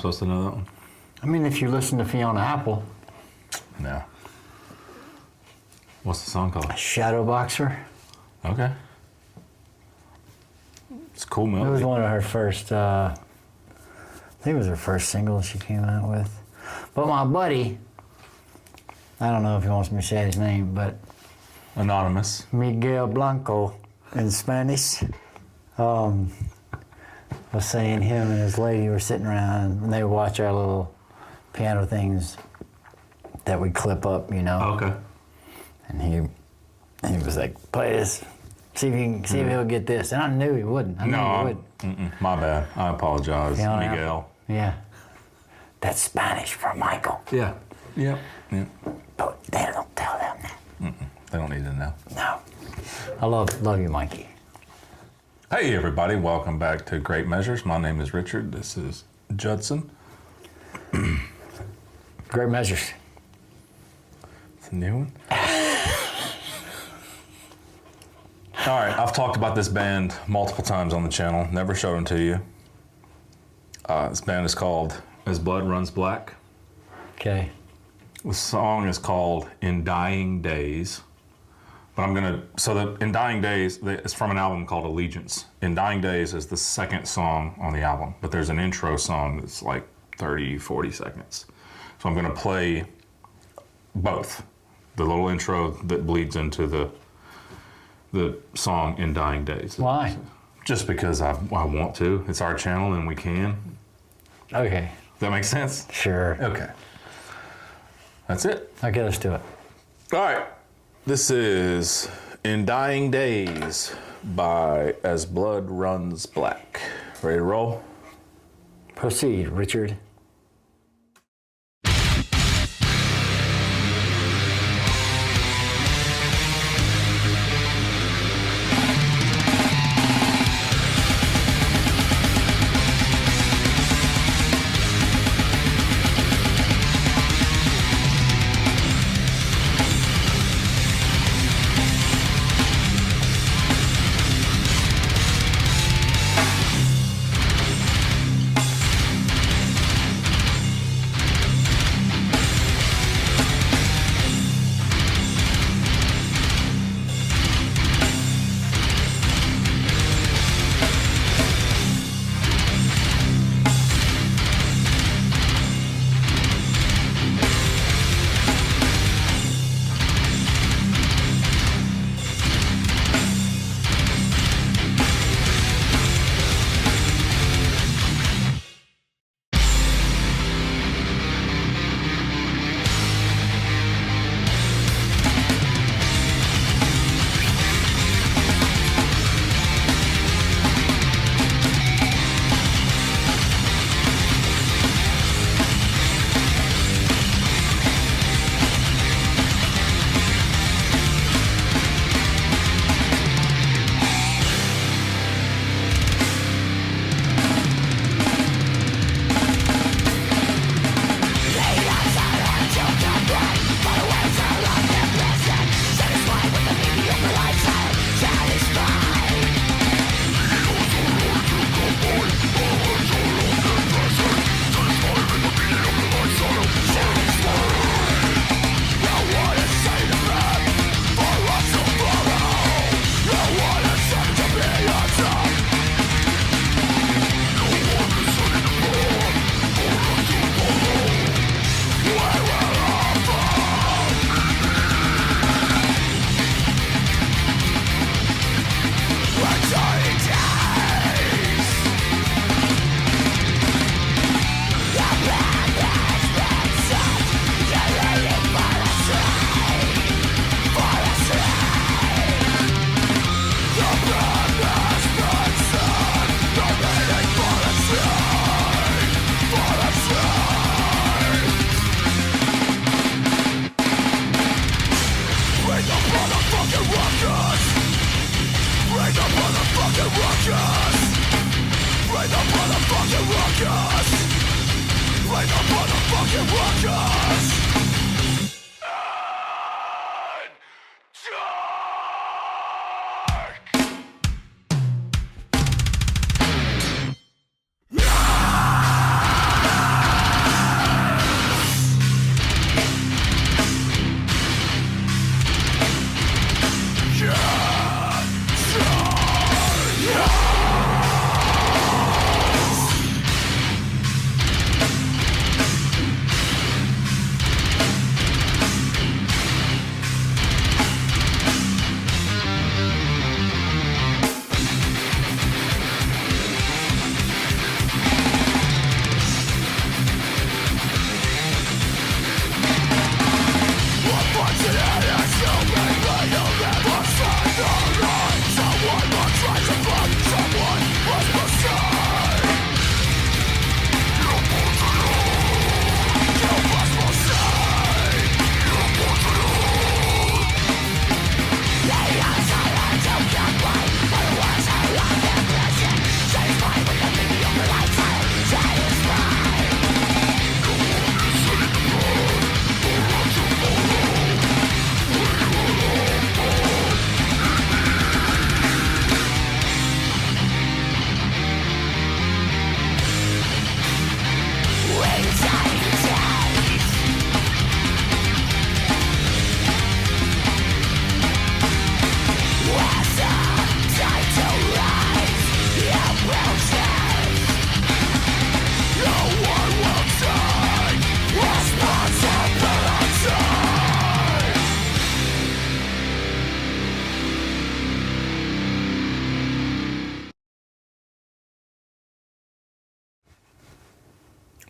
supposed to know that one? I mean, if you listen to Fiona Apple. No. What's the song called? Shadowboxer. Okay. It's a cool melody. It was one of her first, I think it was her first single she came out with. But my buddy, I don't know if he wants me to say his name, but Anonymous. Miguel Blanco in Spanish, was saying him and his lady were sitting around and they would watch our little piano things that we clip up, you know. Okay. And he was like, play this, see if he'll get this. And I knew he wouldn't. I knew he would. My bad. I apologize, Fiona Miguel. Apple. Yeah. That's Spanish for Michael. Yeah. Yeah. But they don't tell them that. They don't need to know. No. I love you, Mikey. Hey, everybody. Welcome back to Great Measures. My name is Richard. This is Judson. Great Measures. It's a new one. All right. I've talked about this band multiple times on the channel. Never showed them to you. This band is called As Blood Runs Black. Okay. The song is called In Dying Days. But In Dying Days, it's from an album called Allegiance. In Dying Days is the second song on the album, but there's an intro song that's like 30, 40 seconds. So I'm gonna play both. The little intro that bleeds into the song In Dying Days. Why? Just because I want to. It's our channel and we can. Okay. Does that make sense? Sure. Okay. That's it. Okay, let's do it. All right. This is In Dying Days by As Blood Runs Black. Ready to roll? Proceed, Richard.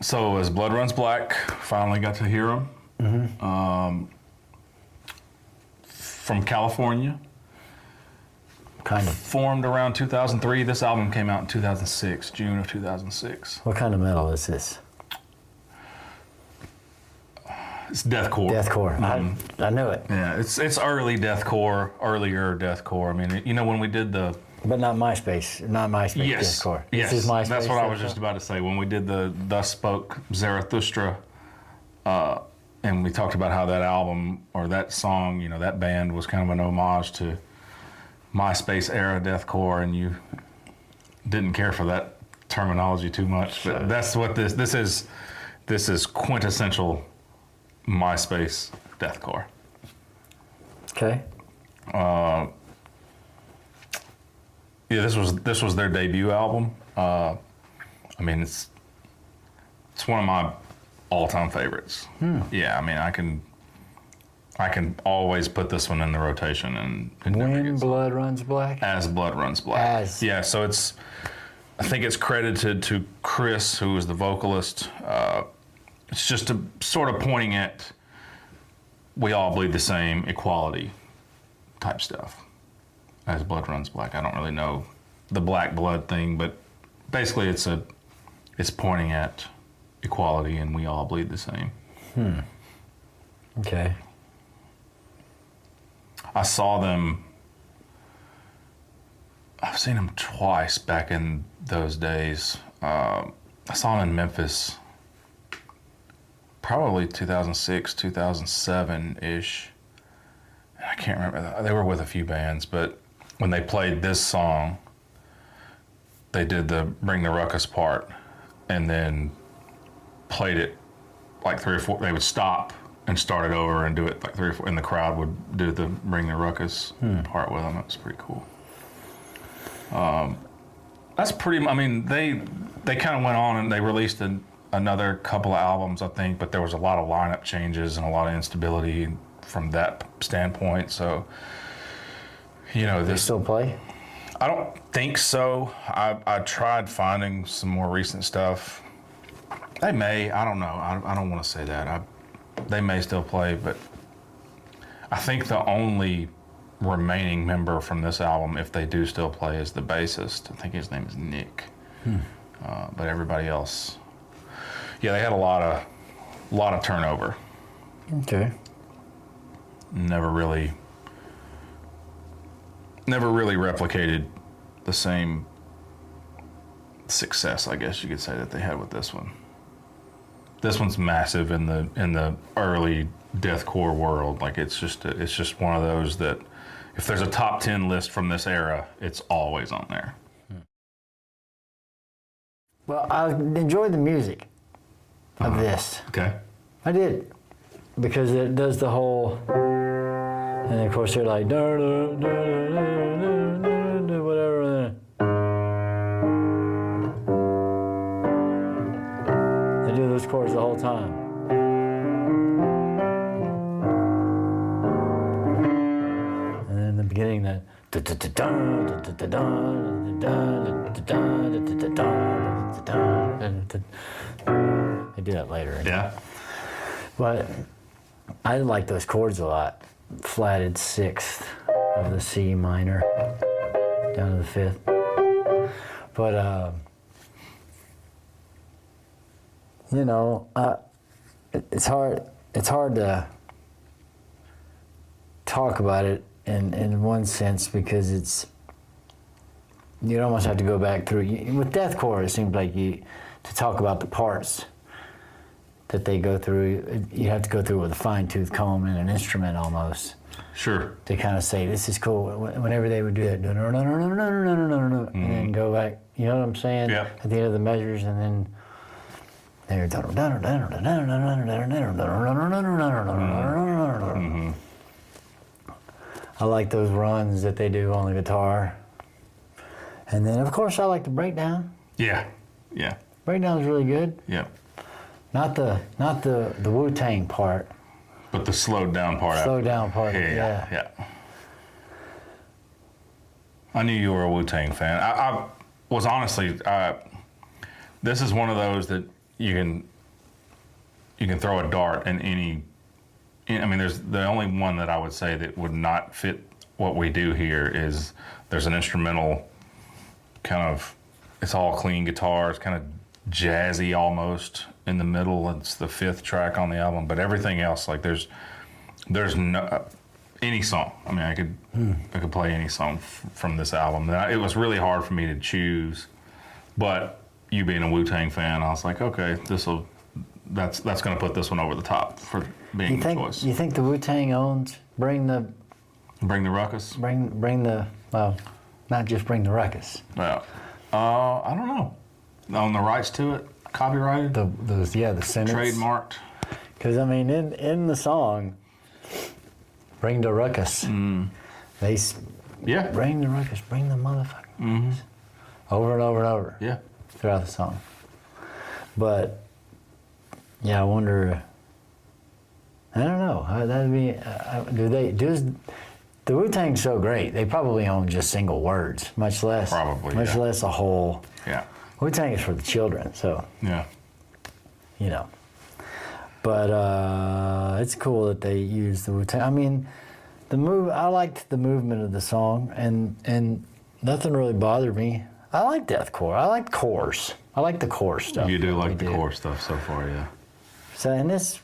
So as Blood Runs Black, finally got to hear them. From California. Kind of. Formed around 2003. This album came out in 2006, June of 2006. What kind of metal is this? It's deathcore. Deathcore. I knew it. Yeah, it's early deathcore, earlier deathcore. I mean, you know, when we did the But not MySpace. Not MySpace yes, Deathcore. yes, This is MySpace that's what I was Deathcore? just about to say. When we did the Thus Spoke Zarathustra, and we talked about how that album or that song, you know, that band was kind of an homage to MySpace era deathcore, and you didn't care for that terminology too much. But that's what this is. This is quintessential MySpace deathcore. Okay. Yeah, this was their debut album. I mean, it's one of my all-time favorites. Yeah, I mean, I can always put this one in the rotation, and it never When gets Blood Runs Black? As Blood Runs Black. As. Yeah, so I think it's credited to Chris, who is the vocalist. It's just sort of pointing at we all bleed the same, equality type stuff. As Blood Runs Black. I don't really know the black blood thing, but basically it's pointing at equality and we all bleed the same. Okay. I've seen them twice back in those days. I saw them in Memphis, probably 2006, 2007-ish. I can't remember. They were with a few bands, but when they played this song, they did the Bring the Ruckus part and then played it like 3 or 4. They would stop and start it over and do it like 3 or 4, and the crowd would do the Bring the Ruckus part with them. It was pretty cool. That's pretty, I mean, they kind of went on and they released another couple of albums, I think, but there was a lot of lineup changes and a lot of instability from that standpoint. So, you know, They this still play? I don't think so. I tried finding some more recent stuff. They may. I don't know. I don't want to say that. They may still play, but I think the only remaining member from this album, if they do still play, is the bassist. I think his name is Nick. But everybody else, yeah, they had a lot of turnover. Okay. Never really replicated the same success, I guess you could say, that they had with this one. This one's massive in the early deathcore world. Like it's just one of those that if there's a top 10 list from this era, it's always on there. Well, I enjoyed the music of this. Okay. I did. Because it does the whole, and of course they're like, whatever. They do those chords the whole time. And then in the beginning, that. They do that later. Yeah. But I like those chords a lot. Flatted 6th of the C minor down to the 5th. But you know, it's hard to talk about it in one sense because you'd almost have to go back through. With deathcore, it seems like to talk about the parts that they go through, you have to go through with a fine-tooth comb and an instrument almost. Sure. To kind of say, this is cool. Whenever they would do that, and then go back, you know what I'm saying? Yeah. At the end of the measures, and then they're. I like those runs that they do on the guitar. And then, of course, I like the breakdown. Yeah. Yeah. Breakdown's really good. Yeah. Not the Wu-Tang part. But the slowed down part. Slowed down part. Yeah. Yeah. I knew you were a Wu-Tang fan. I was honestly. This is one of those that you can throw a dart in any. I mean, there's the only one that I would say that would not fit what we do here is there's an instrumental kind of, it's all clean guitars, kind of jazzy almost in the middle. It's the 5th track on the album, but everything else, like there's no any song. I mean, I could play any song from this album. It was really hard for me to choose, but you being a Wu-Tang fan, I was like, okay, that's going to put this one over the top for being the choice. You think the Wu-Tang owns Bring the Ruckus? Bring the, well, not just Bring the Ruckus. Yeah. I don't know. Own the rights to it? Copyrighted? The sentence. Trademarked? Because, I mean, in the song, Bring the Ruckus, they bring the ruckus, bring the motherfucker. Over and over and over. Yeah. Throughout the song. But, yeah, I wonder, I don't know. That'd be, does the Wu-Tang's so great, they probably own just single words, much less a whole. Yeah. Wu-Tang is for the children, so. Yeah. You know. But it's cool that they use the Wu-Tang. I mean, I liked the movement of the song, and nothing really bothered me. I like deathcore. I like cores. I like the core stuff. You do like the core stuff so far, yeah. So, and this,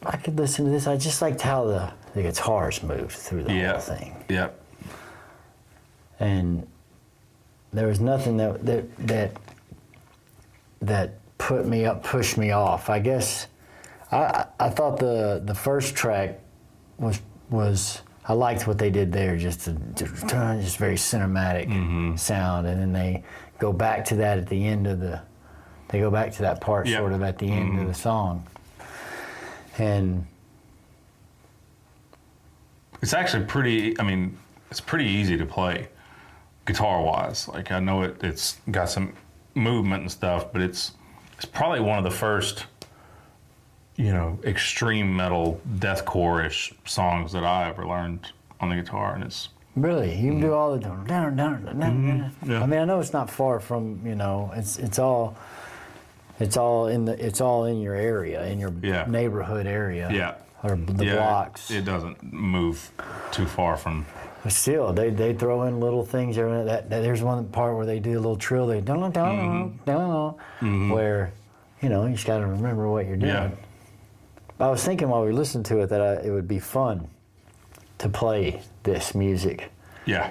I could listen to this. I just liked how the guitars moved through the whole thing. Yep. And there was nothing that pushed me off. I guess I thought the first track was I liked what they did there, just very cinematic sound, and then they go back to that at the end of they go back to that part sort of at the end of the song, and it's actually pretty. I mean, it's pretty easy to play guitar-wise. Like I know it's got some movement and stuff, but it's probably one of the first, extreme metal, deathcore-ish songs that I ever learned on the guitar, and it's really you can do all the down. Yeah. I mean, I know it's not far from it's all in your area, in your neighborhood area, or the blocks. It doesn't move too far from. But still, they throw in little things. There's one part where they do a little trill. They where you just got to remember what you're doing. Yeah. I was thinking while we listened to it that it would be fun to play this music. Yeah.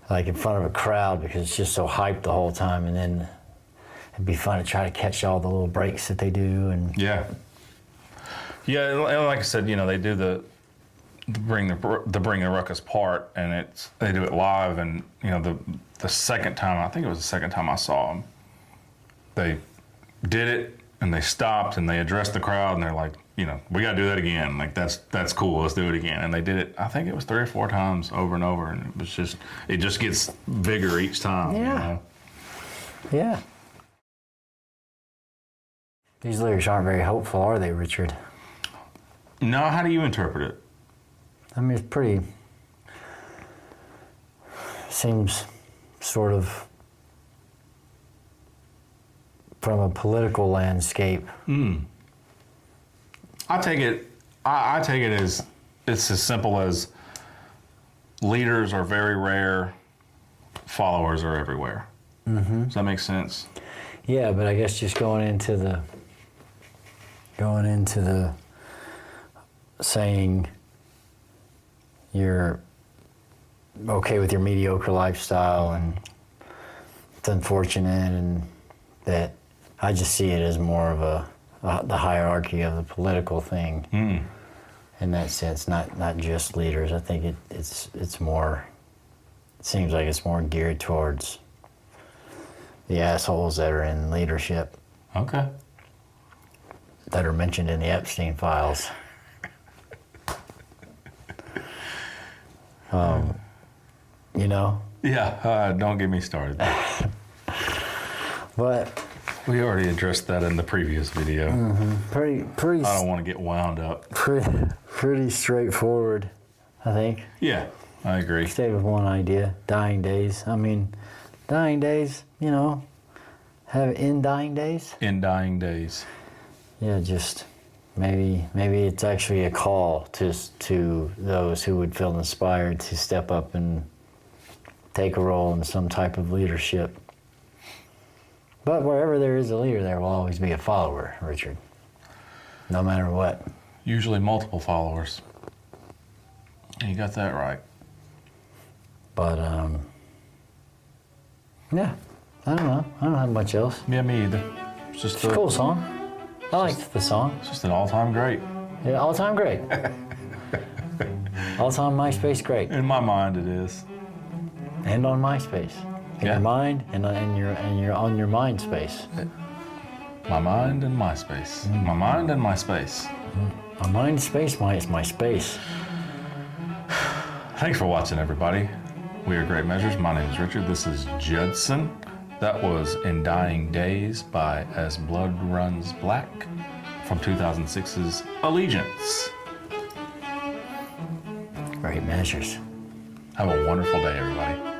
Like in front of a crowd because it's just so hyped the whole time, and then it'd be fun to try to catch all the little breaks that they do. And yeah, and like I said, they do the bring the ruckus part, and they do it live, and the second time, I think it was the second time I saw them, they did it and they stopped and they addressed the crowd and they're like, we got to do that again. Like that's cool. Let's do it again. And they did it. I think it was 3 or 4 times over and over, and it just gets bigger each time. Yeah. Yeah. These lyrics aren't very hopeful, are they, Richard? No. How do you interpret it? I mean, it's pretty. Seems sort of from a political landscape. I take it as it's as simple as leaders are very rare, followers are everywhere. Does that make sense? Yeah, but I guess just going into the saying you're okay with your mediocre lifestyle, and it's unfortunate, and that I just see it as more of the hierarchy of the political thing. In that sense, not just leaders. I think it's more. It seems like it's more geared towards the assholes that are in leadership. Okay. That are mentioned in the Epstein files. Yeah, don't get me started. But we already addressed that in the previous video. Pretty. I don't want to get wound up. Pretty straightforward, I think. Yeah, I agree. Stayed with one idea. Dying days. I mean, dying days. Have in dying days. In dying days. yeah, just maybe it's actually a call to those who would feel inspired to step up and take a role in some type of leadership. But wherever there is a leader, there will always be a follower, Richard. No matter what. Usually multiple followers. You got that right. But yeah, I don't know. I don't have much else. Yeah, me either. It's just It's a cool song. I liked the song. It's just an all-time great. Yeah, all-time great. All-time MySpace great. In my mind, it is. And on MySpace. In Yeah. your mind and you're on your mind space. My mind and my space. My mind and my space. My mind space, my space. Thanks for watching, everybody. We are Great Measures. My name is Richard. This is Judson. That was In Dying Days by As Blood Runs Black from 2006's Allegiance. Great measures. Have a wonderful day, everybody.